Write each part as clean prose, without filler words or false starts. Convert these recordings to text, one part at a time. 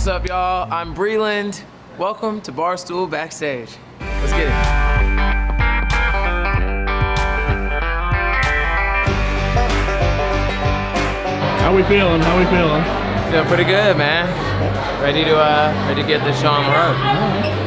What's up, y'all? I'm BRELAND. Welcome to Barstool Backstage. Let's get it. How we feeling? Feeling pretty good, man. Ready to get this show on the road.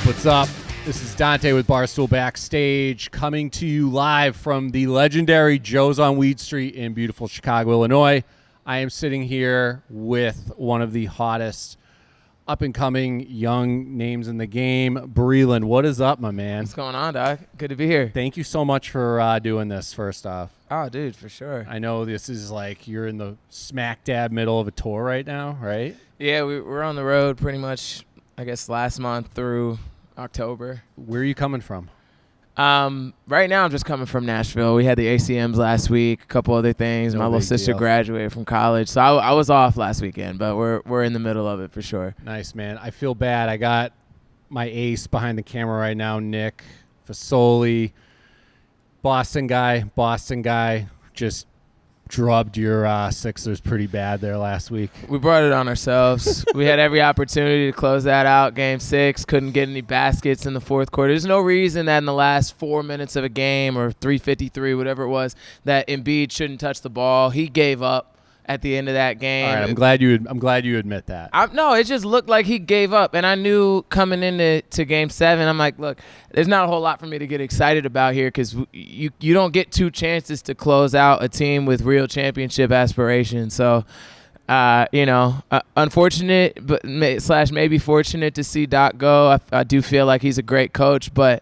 What's up? This is Dante with Barstool Backstage, coming to you live from the legendary Joe's on Weed Street in beautiful Chicago, Illinois. I am sitting here with one of the hottest up-and-coming young names in the game, BRELAND. What is up, my man? What's going on, Doc? Good to be here. Thank you so much for doing this, first off. Oh, dude, for sure. I know this is like you're in the smack dab middle of a tour right now, right? Yeah, we're on the road pretty much, I guess, last month through October. Where are you coming from? Right now I'm just coming from Nashville. We had the ACMs last week, a couple other things. No My little big sister deal. graduated from college, so I was off last weekend, but we're in the middle of it for sure. Nice, man. I feel bad. I got my ace behind the camera right now, Nick Fasoli. Boston guy, just drubbed your Sixers pretty bad there last week. We brought it on ourselves. We had every opportunity to close that out. Game 6, couldn't get any baskets in the fourth quarter. There's no reason that in the last 4 minutes of a game or 3:53, whatever it was, that Embiid shouldn't touch the ball. He gave up at the end of that game. All right, I'm glad you admit that. No, it just looked like he gave up. And I knew coming into Game 7, I'm like, look, there's not a whole lot for me to get excited about here because you don't get two chances to close out a team with real championship aspirations. So, unfortunate but maybe fortunate to see Doc go. I do feel like he's a great coach, but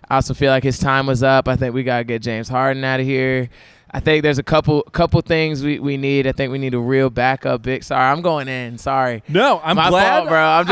I also feel like his time was up. I think we got to get James Harden out of here. I think there's a couple things we need. I think we need a real backup big. Sorry, I'm going in. Sorry. No, I'm My glad, fault, bro. I'm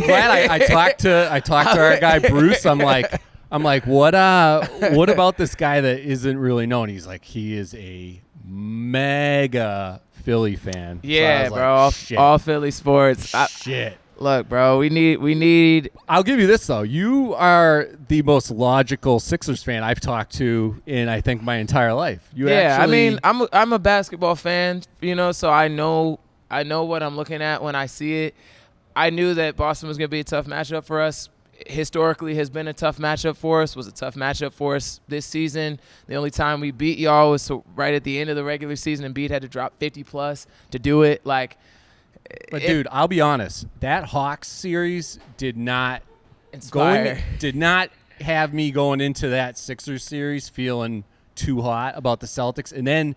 glad. I talked to our guy Bruce. I'm like, what about this guy that isn't really known? He's like, he is a mega Philly fan. Yeah, so bro. All Philly sports. Shit. Look, bro, we need. I'll give you this though. You are the most logical Sixers fan I've talked to in I think my entire life. I mean, I'm a basketball fan, so I know what I'm looking at when I see it. I knew that Boston was going to be a tough matchup for us. Historically has been a tough matchup for us. Was a tough matchup for us this season. The only time we beat y'all was right at the end of the regular season, and Embiid had to drop 50 plus to do it. But dude, I'll be honest. That Hawks series did not have me going into that Sixers series feeling too hot about the Celtics. And then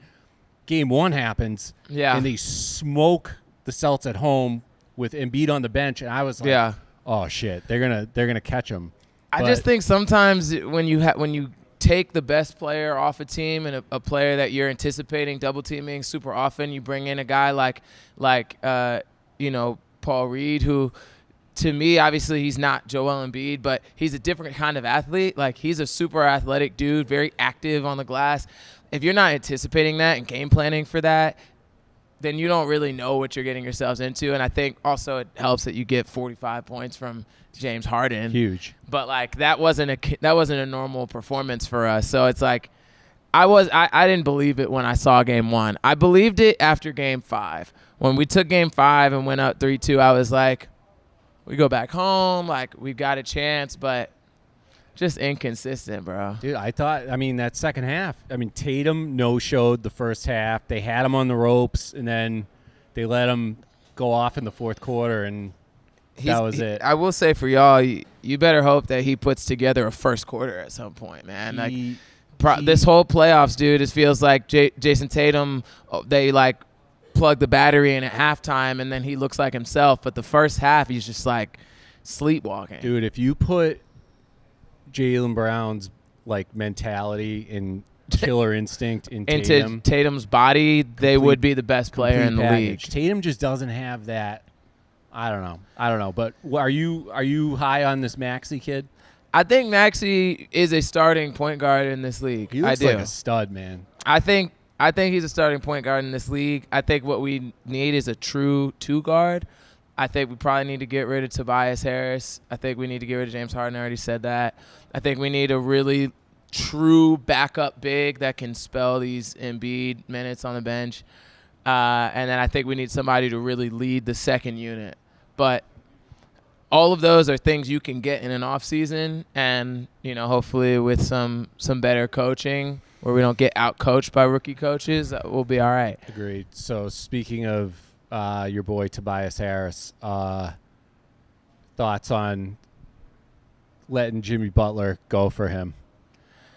Game 1 happens, and they smoke the Celtics at home with Embiid on the bench, and I was like, oh shit, they're gonna catch him. I just think sometimes when you take the best player off a team and a player that you're anticipating double teaming super often, you bring in a guy like Paul Reed, who to me obviously he's not Joel Embiid, but he's a different kind of athlete. Like, he's a super athletic dude, very active on the glass. If you're not anticipating that and game planning for that, then you don't really know what you're getting yourselves into. And I think also it helps that you get 45 points from James Harden. Huge. But that wasn't a normal performance for us. So it's like I didn't believe it when I saw Game 1. I believed it after Game 5. When we took Game 5 and went up 3-2, I was like, we go back home, we've got a chance, but just inconsistent, bro. Dude, that second half, Tatum no-showed the first half. They had him on the ropes, and then they let him go off in the fourth quarter, and that was it. I will say for y'all, you better hope that he puts together a first quarter at some point, man. This whole playoffs, dude, it feels like Jason Tatum, they plug the battery in at halftime, and then he looks like himself. But the first half, he's just like sleepwalking. Dude, if you put Jaylen Brown's like mentality and killer instinct in into Tatum, Tatum's body, they would be the best player in the league. Tatum just doesn't have that. I don't know. But are you high on this Maxey kid? I think Maxey is a starting point guard in this league. He looks I do. like a stud, man. I think he's a starting point guard in this league. I think what we need is a true two guard. I think we probably need to get rid of Tobias Harris. I think we need to get rid of James Harden. I already said that. I think we need a really true backup big that can spell these Embiid minutes on the bench. And then I think we need somebody to really lead the second unit. But all of those are things you can get in an off season, and hopefully with some better coaching where we don't get out coached by rookie coaches, we'll be all right. Agreed. So speaking of your boy Tobias Harris, thoughts on letting Jimmy Butler go for him?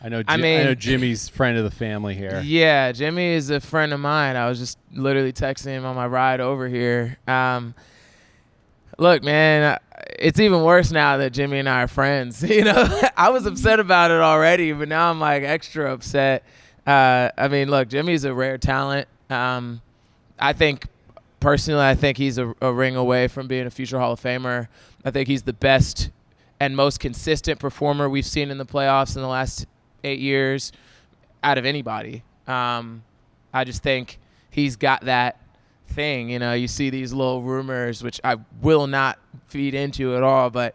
I know Jimmy's friend of the family here. Yeah, Jimmy is a friend of mine. I was just literally texting him on my ride over here. Look, man, it's even worse now that Jimmy and I are friends. I was upset about it already, but now I'm like extra upset. Look, Jimmy's a rare talent. I think he's a ring away from being a future Hall of Famer. I think he's the best and most consistent performer we've seen in the playoffs in the last 8 years out of anybody. I just think he's got that thing. You see these little rumors, which I will not feed into at all, but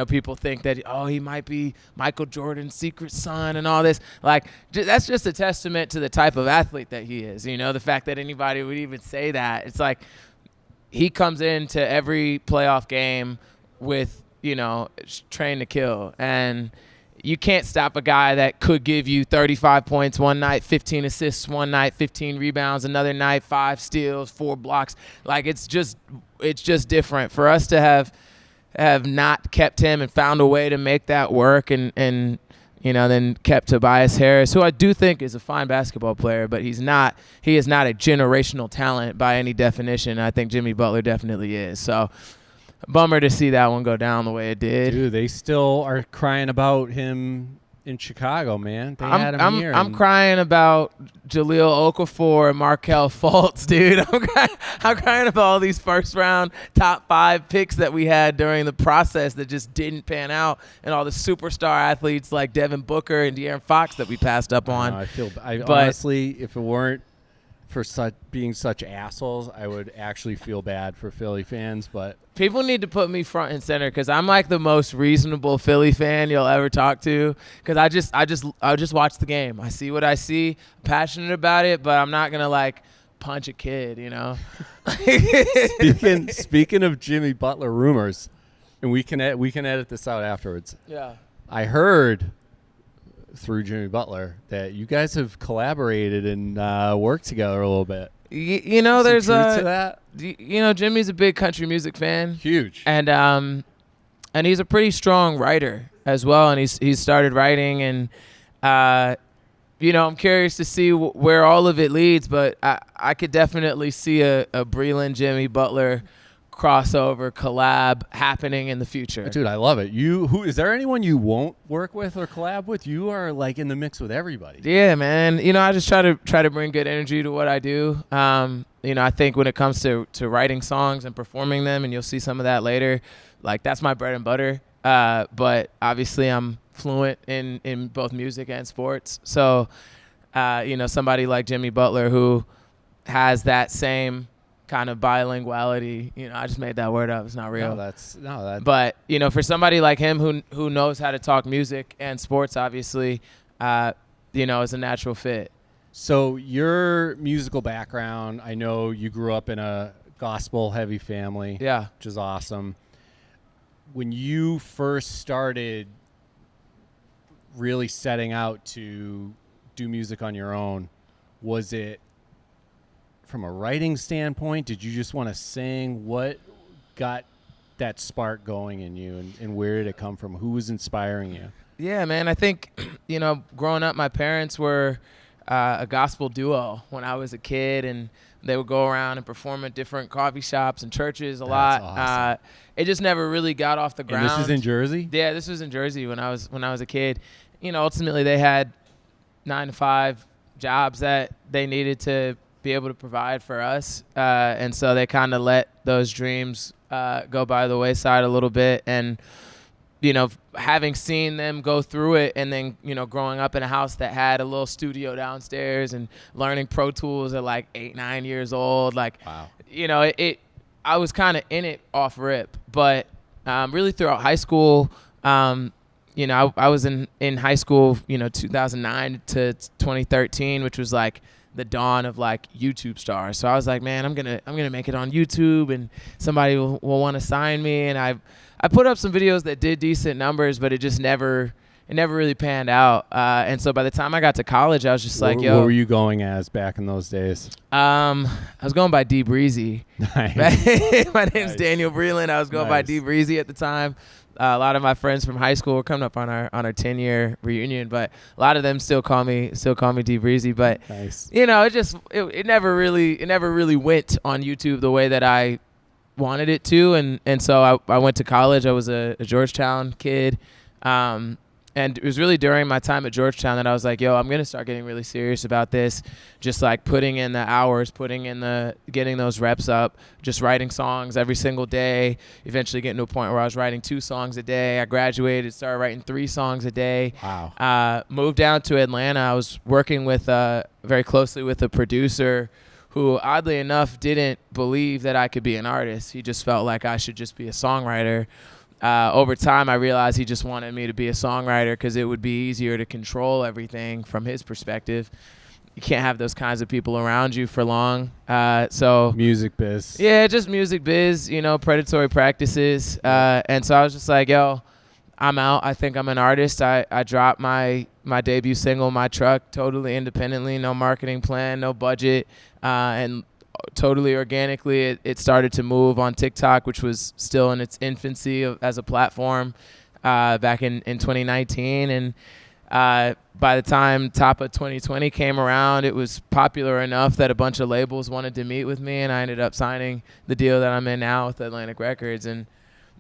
people think that he might be Michael Jordan's secret son and all this. Like, that's just a testament to the type of athlete that he is. The fact that anybody would even say that, it's like he comes into every playoff game with trained to kill, and you can't stop a guy that could give you 35 points one night, 15 assists one night, 15 rebounds another night, 5 steals, 4 blocks. Like, it's just different. For us to have not kept him and found a way to make that work, and then kept Tobias Harris, who I do think is a fine basketball player, but he is not a generational talent by any definition. I think Jimmy Butler definitely is. So, bummer to see that one go down the way it did. Dude, they still are crying about him in Chicago, man. They had him here. I'm crying about Jahlil Okafor and Markelle Fultz, dude. I'm crying about all these first-round top 5 picks that we had during the process that just didn't pan out, and all the superstar athletes like Devin Booker and De'Aaron Fox that we passed up on. Honestly, if it weren't for being such assholes, I would actually feel bad for Philly fans. But people need to put me front and center, because I'm like the most reasonable Philly fan you'll ever talk to. Because I just watch the game. I see what I see. I'm passionate about it, but I'm not gonna like punch a kid. Speaking of Jimmy Butler rumors, and we can edit this out afterwards. Yeah. I heard through Jimmy Butler that you guys have collaborated and worked together a little bit. There's truth to that. Jimmy's a big country music fan. Huge. And he's a pretty strong writer as well, and he's started writing, and I'm curious to see where all of it leads, but I could definitely see a BRELAND Jimmy Butler crossover collab happening in the future. Dude, I love it. Who is there anyone you won't work with or collab with? You are like in the mix with everybody. Yeah, man. I just try to bring good energy to what I do. I think when it comes to writing songs and performing them, and you'll see some of that later, like that's my bread and butter. But obviously I'm fluent in both music and sports. So, somebody like Jimmy Butler who has that same kind of bilinguality. I just made that word up. It's not real. But for somebody like him who knows how to talk music and sports, obviously, is a natural fit. So your musical background, I know you grew up in a gospel-heavy family. Yeah, which is awesome. When you first started really setting out to do music on your own, was it from a writing standpoint? Did you just want to sing? What got that spark going in you, and where did it come from? Who was inspiring you? Yeah, man, I think, growing up, my parents were a gospel duo when I was a kid, and They would go around and perform at different coffee shops and churches a That's lot. awesome. It just never really got off the ground. And this is in Jersey? Yeah, this was in Jersey when I was a kid. Ultimately they had 9-to-5 jobs that they needed to be able to provide for us, and so they kind of let those dreams go by the wayside a little bit. And having seen them go through it, and then growing up in a house that had a little studio downstairs and learning Pro Tools at like 8-9 years old, like Wow. I was kind of in it off rip. But really throughout high school, I was in high school 2009 to 2013, which was like the dawn of like YouTube stars. So I was like, man, I'm gonna make it on YouTube, and somebody will want to sign me. And I put up some videos that did decent numbers, but it just never really panned out. And so by the time I got to college, I was just like, yo. What were you going as back in those days? I was going by D Breezy. Nice. My name's Daniel Breland. I was going by Nice. D Breezy at the time. A lot of my friends from high school were coming up on our 10-year reunion, but a lot of them still call me D Breezy. But Nice. it never really went on YouTube the way that I wanted it to, and so I went to college. I was a Georgetown kid, and it was really during my time at Georgetown that I was like, yo, I'm gonna start getting really serious about this, just like putting in the hours, getting those reps up, just writing songs every single day, eventually getting to a point where I was writing 2 songs a day. I graduated, started writing 3 songs a day. Wow. Moved down to Atlanta. I was working with very closely with a producer who, oddly enough, didn't believe that I could be an artist. He just felt like I should just be a songwriter. Over time, I realized he just wanted me to be a songwriter because it would be easier to control everything from his perspective. You can't have those kinds of people around you for long. So Music biz. yeah, just music biz, predatory practices. And so I was just like, yo, I'm out. I think I'm an artist. I dropped my debut single, My Truck, totally independently, no marketing plan, no budget, and totally organically it started to move on TikTok, which was still in its infancy as a platform back in 2019. And by the time top of 2020 came around, it was popular enough that a bunch of labels wanted to meet with me, and I ended up signing the deal that I'm in now with Atlantic Records. And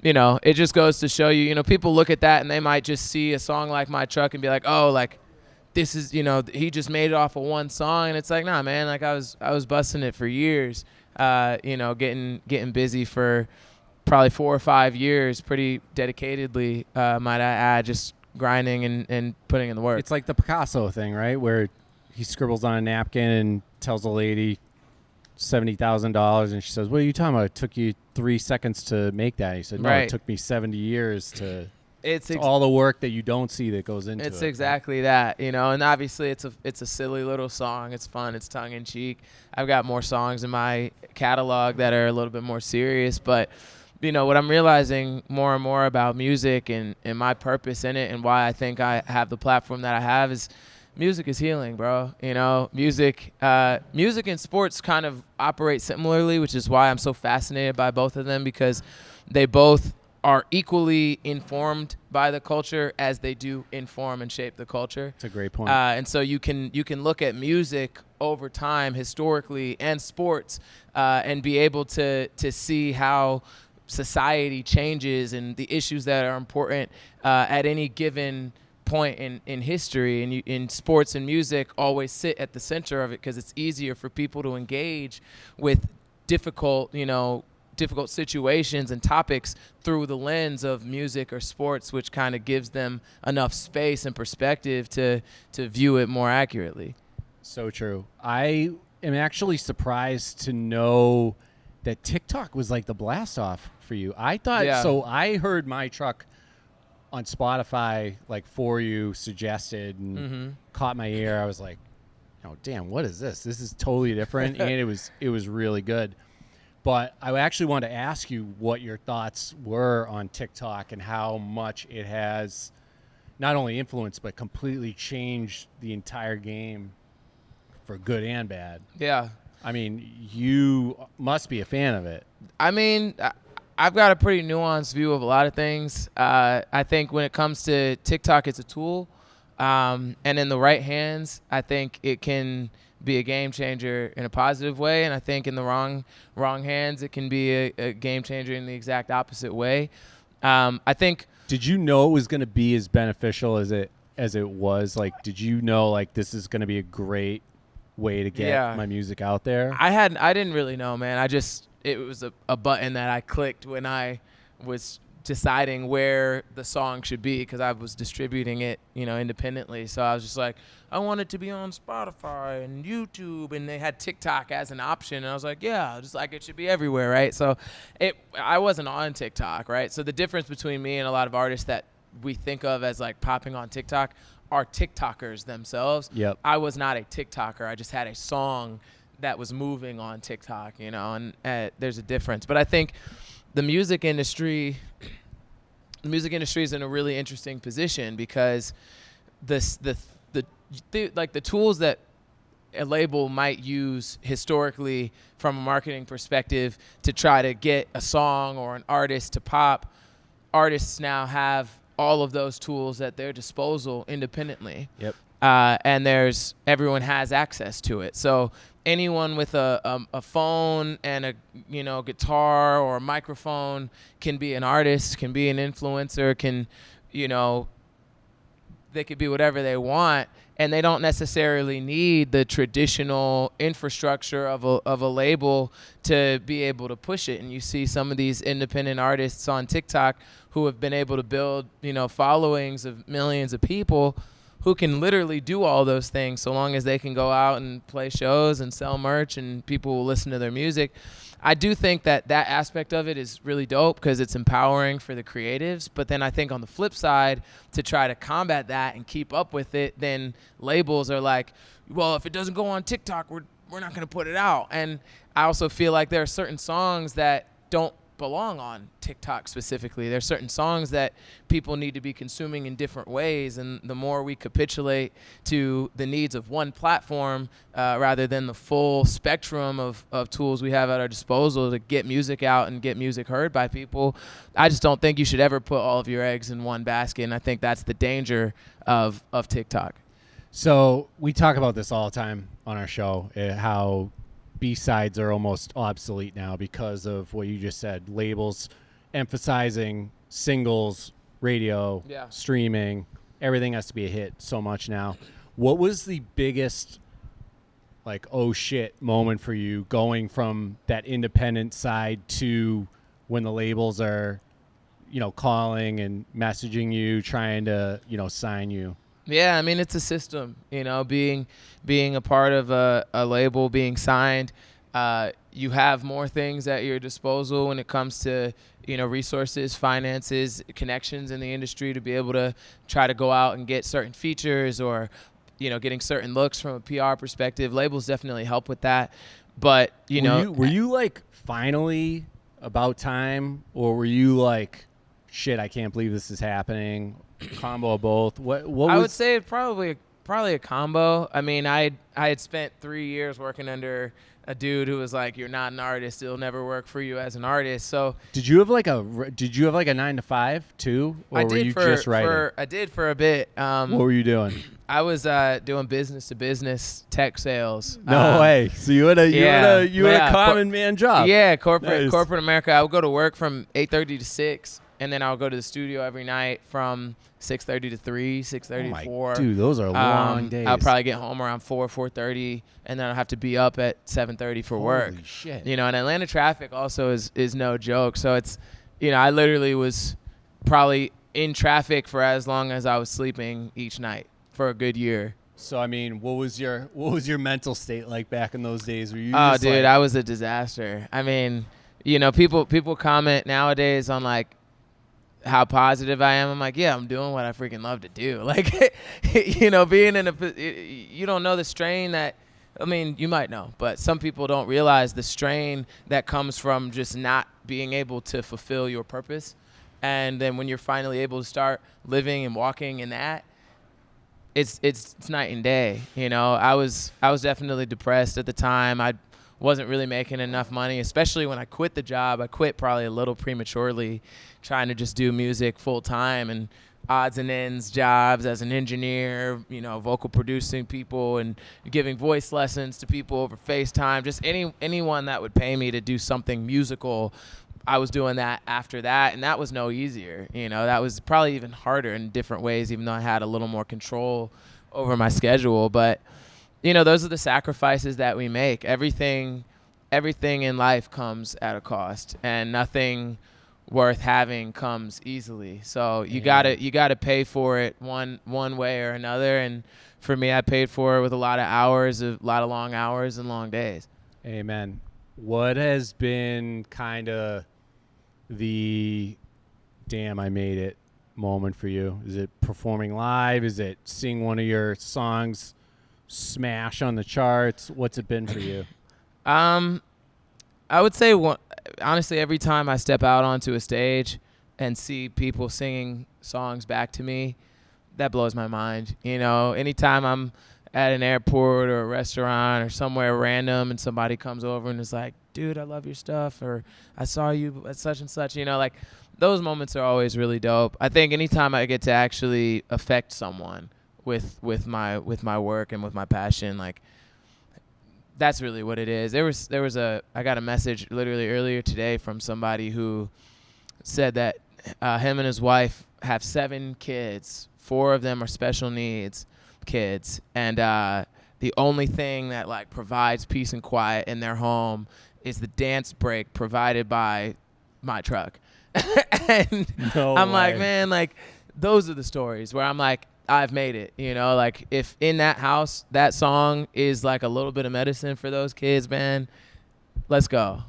it just goes to show you, people look at that and they might just see a song like My Truck and be like, oh, like this is, he just made it off of one song. And it's like, nah, man, like I was busting it for years, getting busy for probably 4 or 5 years, pretty dedicatedly, might I add, just grinding and putting in the work. It's like the Picasso thing, right? Where he scribbles on a napkin and tells a lady $70,000, and she says, what are you talking about? It took you 3 seconds to make that. He said, no, Right. It took me 70 years to... It's all the work that you don't see that goes into it. It's exactly that, and obviously it's a silly little song. It's fun. It's tongue in cheek. I've got more songs in my catalog that are a little bit more serious, but what I'm realizing more and more about music and my purpose in it and why I think I have the platform that I have is music is healing, bro. Music and sports kind of operate similarly, which is why I'm so fascinated by both of them, because they both are equally informed by the culture as they do inform and shape the culture. That's a great point. And so you can look at music over time, historically, and sports, and be able to see how society changes and the issues that are important at any given point in history. And in sports and music always sit at the center of it because it's easier for people to engage with difficult situations and topics through the lens of music or sports, which kind of gives them enough space and perspective to view it more accurately. So true. I am actually surprised to know that TikTok was like the blast off for you. I thought, Yeah. So I heard My Truck on Spotify, like For You suggested, and caught my ear. I was like, oh, damn, what is this? This is totally different. And it was really good. But I actually wanted to ask you what your thoughts were on TikTok and how much it has not only influenced but completely changed the entire game for good and bad. Yeah. I mean, you must be a fan of it. I mean, I've got a pretty nuanced view of a lot of things. I think when it comes to TikTok, it's a tool. And in the right hands, I think it can be a game changer in a positive way, and I think in the wrong hands, it can be a game changer in the exact opposite way. I think. Did you know it was going to be as beneficial as it was? Like, did you know like this is going to be a great way to get my music out there? I didn't really know, man. It was a button that I clicked when I was deciding where the song should be, because I was distributing it, independently. So I was just like, I want it to be on Spotify and YouTube, and they had TikTok as an option, and I was like, yeah, just like it should be everywhere, right? So I wasn't on TikTok, right? So the difference between me and a lot of artists that we think of as like popping on TikTok are TikTokers themselves. Yep. I was not a TikToker. I just had a song that was moving on TikTok, and there's a difference. But I think the music industry is in a really interesting position, because the tools that a label might use historically from a marketing perspective to try to get a song or an artist to pop, artists now have all of those tools at their disposal independently. Yep. And everyone has access to it. So anyone with a phone and a guitar or a microphone can be an artist, can be an influencer, they could be whatever they want, and they don't necessarily need the traditional infrastructure of a label to be able to push it. And you see some of these independent artists on TikTok who have been able to build, followings of millions of people who can literally do all those things, so long as they can go out and play shows and sell merch and people will listen to their music. I do think that aspect of it is really dope, because it's empowering for the creatives. But then I think on the flip side, to try to combat that and keep up with it, then labels are like, well, if it doesn't go on TikTok, we're not going to put it out. And I also feel like there are certain songs that don't belong on TikTok specifically. There's certain songs that people need to be consuming in different ways, and the more we capitulate to the needs of one platform rather than the full spectrum of tools we have at our disposal to get music out and get music heard by people, I just don't think you should ever put all of your eggs in one basket, and I think that's the danger of TikTok. So we talk about this all the time on our show, how B-sides are almost obsolete now because of what you just said. Labels emphasizing singles, radio, streaming. Everything has to be a hit so much now. What was the biggest, like, oh shit moment for you going from that independent side to when the labels are, calling and messaging you, trying to, sign you? Yeah, I mean, it's a system, being a part of a label, being signed. You have more things at your disposal when it comes to, resources, finances, connections in the industry to be able to try to go out and get certain features or, getting certain looks from a PR perspective. Labels definitely help with that. But, were you like finally about time, or were you like, shit, I can't believe this is happening? Combo of both. What I would say it probably a combo. I mean, I had spent 3 years working under a dude who was like, "You're not an artist. It'll never work for you as an artist." So did you have like a 9 to 5 too, or were you just writing? I did for a bit. What were you doing? I was doing business to business tech sales. No way. So you had a common man job. Yeah, corporate America. I would go to work from 8:30 to 6. And then I'll go to the studio every night from 6:30 to 3, 6:30 to 4. Dude, those are long days. I'll probably get home around 4:30, and then I'll have to be up at 7:30 for work. Holy shit. And Atlanta traffic also is no joke. So it's, I literally was probably in traffic for as long as I was sleeping each night for a good year. So I mean, what was your mental state like back in those days? Were you I was a disaster. I mean, people comment nowadays on like how positive I am. I'm like, yeah, I'm doing what I freaking love to do. Like, being you don't know the strain that, I mean, you might know, but some people don't realize the strain that comes from just not being able to fulfill your purpose. And then when you're finally able to start living and walking in that, it's night and day. I was definitely depressed at the time. I wasn't really making enough money, especially when I quit the job. I quit probably a little prematurely, trying to just do music full time. And odds and ends jobs as an engineer, vocal producing people and giving voice lessons to people over FaceTime. Just anyone that would pay me to do something musical, I was doing that after that, and that was no easier. That was probably even harder in different ways, even though I had a little more control over my schedule. But those are the sacrifices that we make. Everything in life comes at a cost, and nothing worth having comes easily. So you gotta pay for it one way or another. And for me, I paid for it with a lot of long hours and long days. Amen. What has been kind of the damn I made it moment for you? Is it performing live? Is it seeing one of your songs smash on the charts? What's it been for you? I would say, honestly, every time I step out onto a stage and see people singing songs back to me, that blows my mind. Anytime I'm at an airport or a restaurant or somewhere random and somebody comes over and is like, dude, I love your stuff, or I saw you at such and such, like those moments are always really dope. I think anytime I get to actually affect someone with my work and with my passion, like that's really what it is. I got a message literally earlier today from somebody who said that him and his wife have 7 kids. 4 of them are special needs kids, and the only thing that like provides peace and quiet in their home is the dance break provided by my truck. And I'm like, man, like those are the stories where I'm like, I've made it. Like if in that house that song is like a little bit of medicine for those kids, man, let's go.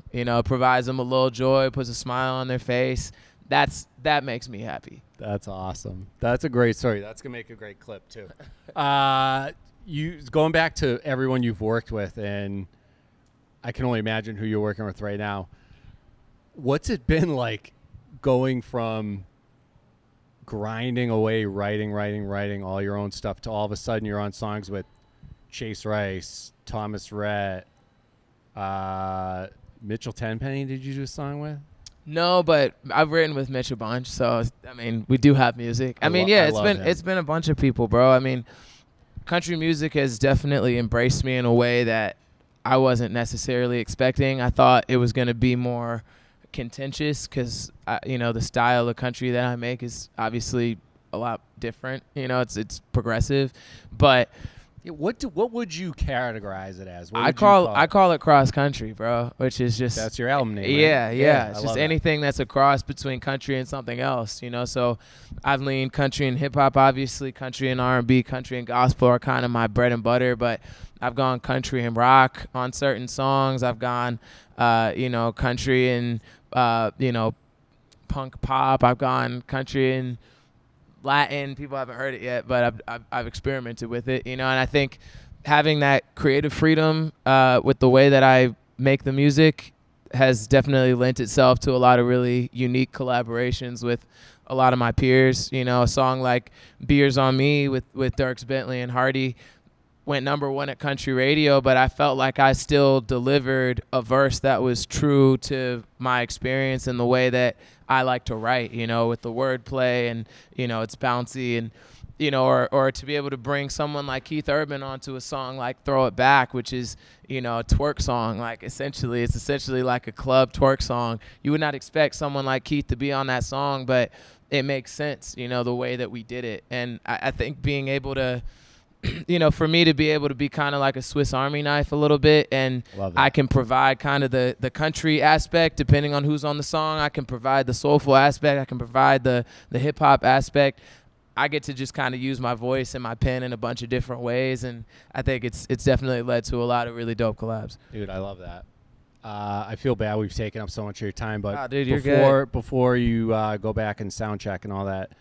Provides them a little joy, puts a smile on their face. That makes me happy. That's awesome. That's a great story. That's gonna make a great clip too. You going back to everyone you've worked with, and I can only imagine who you're working with right now. What's it been like going from grinding away, writing all your own stuff to all of a sudden you're on songs with Chase Rice, Thomas Rhett, Mitchell Tenpenny? Did you do a song with? No, but I've written with Mitch a bunch, so I mean, we do have music. It's been a bunch of people, bro. I mean, country music has definitely embraced me in a way that I wasn't necessarily expecting. I thought it was going to be more contentious because the style of country that I make is obviously a lot different. It's progressive, but what would you categorize it as? I call it cross country, bro, which is just that's your album name. Right? Yeah. It's just anything that's a cross between country and something else. So I've leaned country and hip hop, obviously country and R&B, country and gospel are kind of my bread and butter, but I've gone country and rock on certain songs. I've gone country and punk pop. I've gone country and Latin. People haven't heard it yet, but I've experimented with it, and I think having that creative freedom with the way that I make the music has definitely lent itself to a lot of really unique collaborations with a lot of my peers. A song like Beers on Me with Dierks Bentley and Hardy went #1 at country radio, but I felt like I still delivered a verse that was true to my experience and the way that I like to write, with the wordplay and, it's bouncy and, or to be able to bring someone like Keith Urban onto a song like Throw It Back, which is, a twerk song. Like it's essentially like a club twerk song. You would not expect someone like Keith to be on that song, but it makes sense, the way that we did it. And I think being able to, for me to be able to be kind of like a Swiss Army knife a little bit, and I can provide kind of the country aspect depending on who's on the song. I can provide the soulful aspect. I can provide the hip hop aspect. I get to just kind of use my voice and my pen in a bunch of different ways, and I think it's definitely led to a lot of really dope collabs. Dude, I love that. I feel bad we've taken up so much of your time, but dude, you're good. Before you go back and sound check and all that,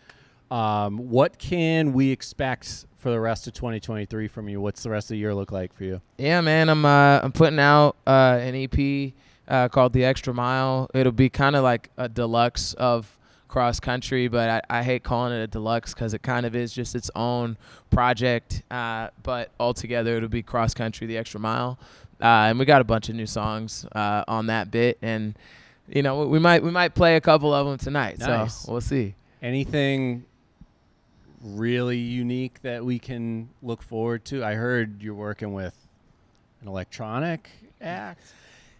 what can we expect for the rest of 2023 from you? What's the rest of the year look like for you? Yeah, man, I'm putting out an EP called The Extra Mile. It'll be kind of like a deluxe of cross country, but I hate calling it a deluxe because it kind of is just its own project. But altogether, it'll be cross country, The Extra Mile, and we got a bunch of new songs on that bit, and we might play a couple of them tonight. Nice. So we'll see. Anything really unique that we can look forward to? I heard you're working with an electronic act.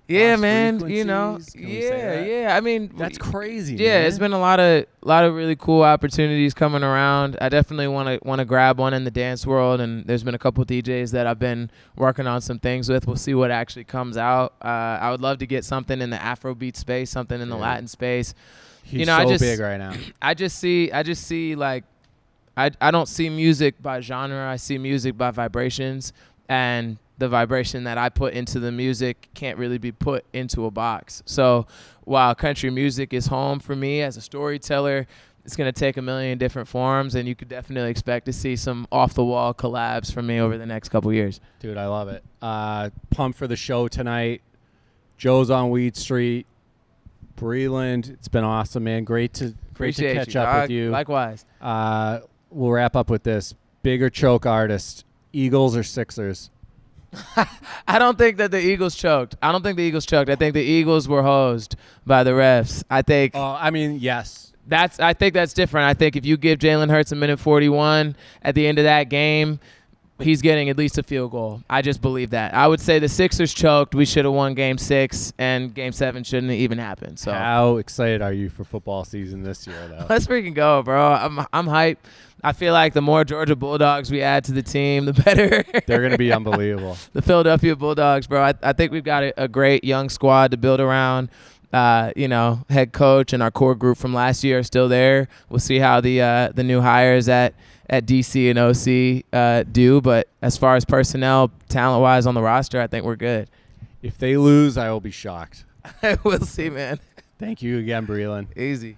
Yeah, Lost man. Frequencies. Can we say that? Yeah. I mean, That's crazy. yeah, man. it's been a lot of really cool opportunities coming around. I definitely want to grab one in the dance world, and there's been a couple DJs that I've been working on some things with. We'll see what actually comes out. I would love to get something in the Afrobeat space, something in the Latin space. He's I just, big right now. I just see like I don't see music by genre. I see music by vibrations, and the vibration that I put into the music can't really be put into a box. So while country music is home for me as a storyteller, it's going to take a million different forms, and you could definitely expect to see some off-the-wall collabs from me over the next couple years. Dude, I love it. Pumped for the show tonight. Joe's on Weed Street. Breland, it's been awesome, man. Great to catch up with you. Likewise. We'll wrap up with this. Bigger choke artist, Eagles or Sixers? I don't think that the Eagles choked. I think the Eagles were hosed by the refs. I think. Oh, I mean, yes. I think that's different. I think if you give Jalen Hurts a minute 41 at the end of that game, he's getting at least a field goal. I just believe that. I would say the Sixers choked. We should have won Game 6, and Game 7 shouldn't have even happened. So how excited are you for football season this year, though? Let's freaking go, bro. I'm hyped. I feel like the more Georgia Bulldogs we add to the team, the better. They're going to be unbelievable. The Philadelphia Bulldogs, bro. I think we've got a great young squad to build around. Head coach and our core group from last year are still there. We'll see how the new hires at DC and OC do. But as far as personnel, talent-wise on the roster, I think we're good. If they lose, I will be shocked. We'll see, man. Thank you again, Breland. Easy.